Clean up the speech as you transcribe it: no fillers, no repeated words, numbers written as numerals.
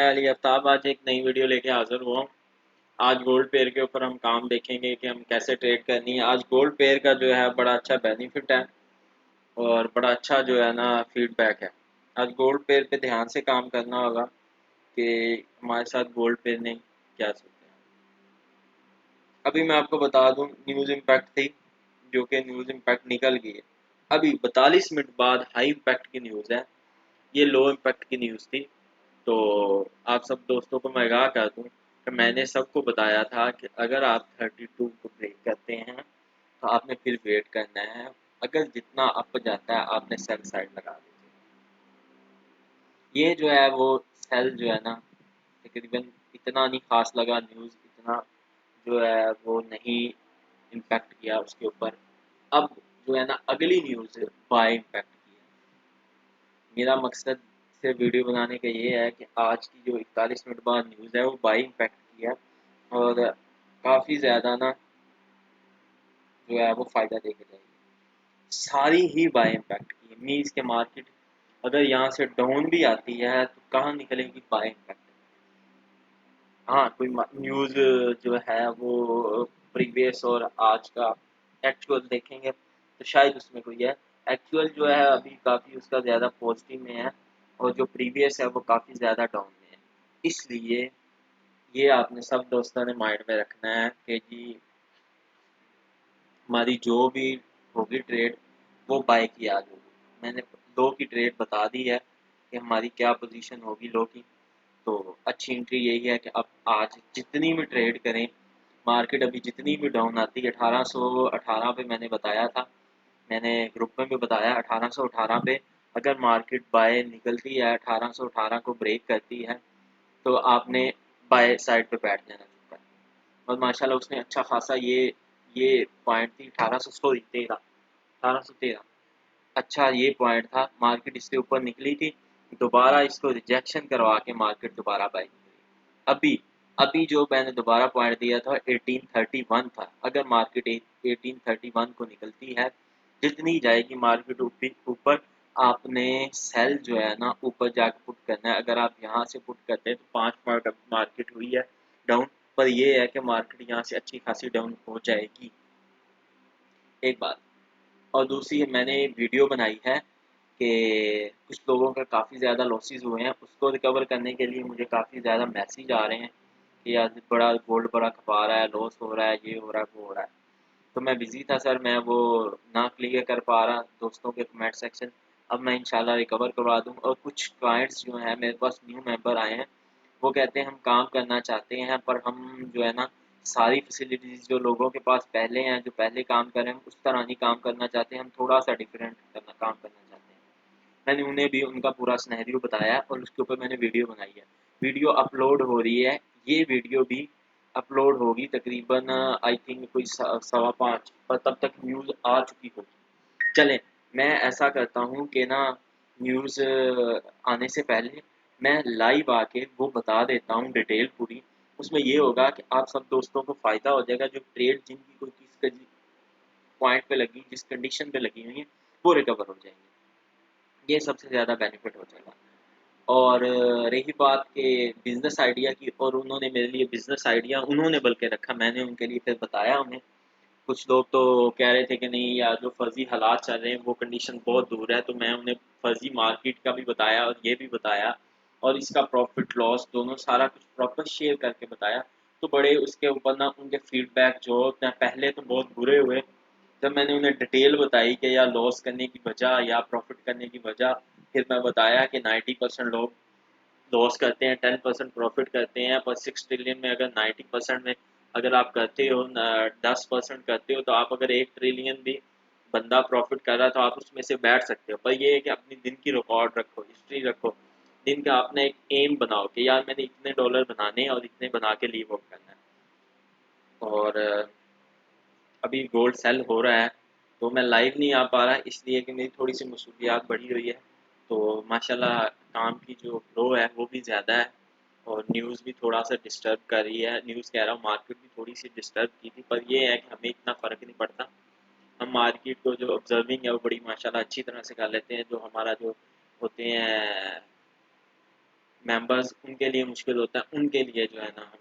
अली आफ्ताब आज एक नई वीडियो लेके हाजिर हुआ हूँ। आज गोल्ड पेयर के ऊपर हम काम देखेंगे कि हम कैसे ट्रेड करनी है। आज गोल्ड पेयर का जो है बड़ा अच्छा बेनिफिट है और बड़ा अच्छा जो है ना फीडबैक है। आज गोल्ड पेयर पे ध्यान से काम करना होगा कि हमारे साथ गोल्ड पेयर ने क्या सोचा है। अभी मैं आपको बता दूं, न्यूज़ इम्पैक्ट थी जो कि न्यूज़ इम्पैक्ट निकल गई है। अभी 42 मिनट बाद हाई इम्पैक्ट की न्यूज़ है, ये लो इम्पैक्ट की न्यूज़ थी। तो आप सब दोस्तों को मैं आगाह कर दूं कि मैंने सबको बताया था कि अगर आप 32 को ब्रेक करते हैं तो आपने फिर वेट करना है। अगर जितना अप जाता है आपने सेल साइड लगा दीजिए। ये जो है वो सेल जो है ना तकरीबन इतना नहीं खास लगा, न्यूज़ इतना जो है वो नहीं इम्पैक्ट किया उसके ऊपर। अब जो है ना अगली न्यूज़ बाय इम्पैक्ट की है। मेरा मकसद से वीडियो बनाने का ये है कि आज की जो 41 मिनट बाद न्यूज़ है वो बाई इम्पैक्ट की है और काफ़ी ज़्यादा ना जो है वो फ़ायदा देके जाएगी। सारी ही बाई इम्पैक्ट की है। मीन्स के मार्केट अगर यहाँ से डाउन भी आती है तो कहाँ निकलेगी? By impact. हाँ, कोई न्यूज़ जो है वो प्रीवियस और आज का एक्चुअल देखेंगे तो शायद उसमें कोई है। एक्चुअल जो है अभी काफ़ी उसका ज़्यादा पॉजिटिव में है और जो प्रीवियस है वो काफ़ी ज़्यादा डाउन में है। इसलिए ये आपने सब दोस्तों ने माइंड में रखना है कि जी हमारी जो भी होगी ट्रेड वो बाय की आज होगी। मैंने लो की ट्रेड बता दी है कि हमारी क्या पोजीशन होगी लो की। तो अच्छी एंट्री यही है कि अब आज जितनी भी ट्रेड करें, मार्केट अभी जितनी भी डाउन आती है 1818 पे मैंने बताया था, मैंने ग्रुप में भी बताया 1818 पे अगर मार्केट बाय निकलती है, 1818 को ब्रेक करती है तो आपने बाय साइड पे बैठ जाना चाहिए। और माशाल्लाह उसने अच्छा खासा ये पॉइंट थी 1813 अच्छा ये पॉइंट था। मार्केट इससे ऊपर निकली थी, दोबारा इसको रिजेक्शन करवा के मार्केट दोबारा बाई निकली। अभी अभी जो मैंने दोबारा पॉइंट दिया था 1831 था। अगर मार्केट 1831 को निकलती है, जितनी जाएगी मार्केट ऊपर आपने सेल जो है ना ऊपर जाके पुट करना है। अगर आप यहाँ से पुट करते हैं तो 5 पॉइंट मार्केट हुई है डाउन, पर ये है कि मार्केट यहाँ से अच्छी खासी डाउन हो जाएगी, एक बात। और दूसरी मैंने वीडियो बनाई है कि कुछ लोगों का काफ़ी ज़्यादा लॉसेस हुए हैं, उसको रिकवर करने के लिए मुझे काफ़ी ज़्यादा मैसेज आ रहे हैं कि यार बड़ा गोल्ड बड़ा खपा रहा है, लॉस हो रहा है, ये हो रहा है, वो हो रहा है। तो मैं बिज़ी था सर, मैं वो ना क्लियर कर पा रहा दोस्तों के कमेंट सेक्शन। अब मैं इंशाल्लाह रिकवर करवा दूँ। और कुछ क्लाइंट्स जो हैं मेरे पास न्यू मेंबर आए हैं, वो कहते हैं हम काम करना चाहते हैं पर हम जो है ना सारी फैसिलिटीज़ जो लोगों के पास पहले हैं, जो पहले काम कर रहे हैं, उस तरह नहीं काम करना चाहते, हम थोड़ा सा डिफरेंट काम करना चाहते हैं। मैंने उन्हें भी उनका पूरा सिनेरियो बताया और उसके ऊपर मैंने वीडियो बनाई है। वीडियो अपलोड हो रही है, ये वीडियो भी अपलोड होगी तकरीबन आई थिंक कोई 5:15 पर तब तक न्यूज़ आ चुकी होगी। चलें, मैं ऐसा करता हूँ कि ना न्यूज़ आने से पहले मैं लाइव आके वो बता देता हूँ डिटेल पूरी। उसमें ये होगा कि आप सब दोस्तों को फ़ायदा हो जाएगा, जो ट्रेड जिनकी कोई किस पॉइंट पे लगी, जिस कंडीशन पे लगी हुई है, वो रिकवर हो जाएंगे। ये सबसे ज़्यादा बेनिफिट हो जाएगा। और रही बात के बिज़नेस आइडिया की, और उन्होंने मेरे लिए बिज़नेस आइडिया उन्होंने बल्कि रखा, मैंने उनके लिए फिर बताया उन्हें। कुछ लोग तो कह रहे थे कि नहीं यार जो फर्जी हालात चल रहे हैं वो कंडीशन बहुत दूर है, तो मैं उन्हें फर्जी मार्केट का भी बताया और ये भी बताया और इसका प्रॉफिट लॉस दोनों सारा कुछ प्रॉपर शेयर करके बताया। तो बड़े उसके ऊपर ना उनके फीडबैक जो पहले तो बहुत बुरे हुए जब मैंने उन्हें डिटेल बताई कि या लॉस करने की वजह या प्रॉफिट करने की वजह। फिर मैं बताया कि 90% लोग लॉस करते हैं, 10% प्रॉफिट करते हैं, पर 6 ट्रिलियन में अगर 90% में अगर आप करते हो 10% करते हो, तो आप अगर 1 ट्रिलियन भी बंदा प्रॉफिट कर रहा है तो आप उसमें से बैठ सकते हो। पर ये है कि अपनी दिन की रिकॉर्ड रखो, हिस्ट्री रखो, दिन का अपना एक एम बनाओ कि यार मैंने इतने डॉलर बनाने हैं और इतने बना के लीव ऑफ करना है। और अभी गोल्ड सेल हो रहा है तो मैं लाइव नहीं आ पा रहा इसलिए कि मेरी थोड़ी सी मसूलियात बढ़ी हुई है। तो माशाल्लाह काम की जो फ्लो है वो भी ज़्यादा है और न्यूज़ भी थोड़ा सा डिस्टर्ब कर रही है। न्यूज़ कह रहा हूँ, मार्केट भी थोड़ी सी डिस्टर्ब की थी, पर ये है कि हमें इतना फ़र्क नहीं पड़ता। हम मार्केट को जो ऑब्जर्विंग है वो बड़ी माशाल्लाह अच्छी तरह से कर लेते हैं। जो हमारा जो होते हैं मेंबर्स उनके लिए मुश्किल होता है, उनके लिए जो है ना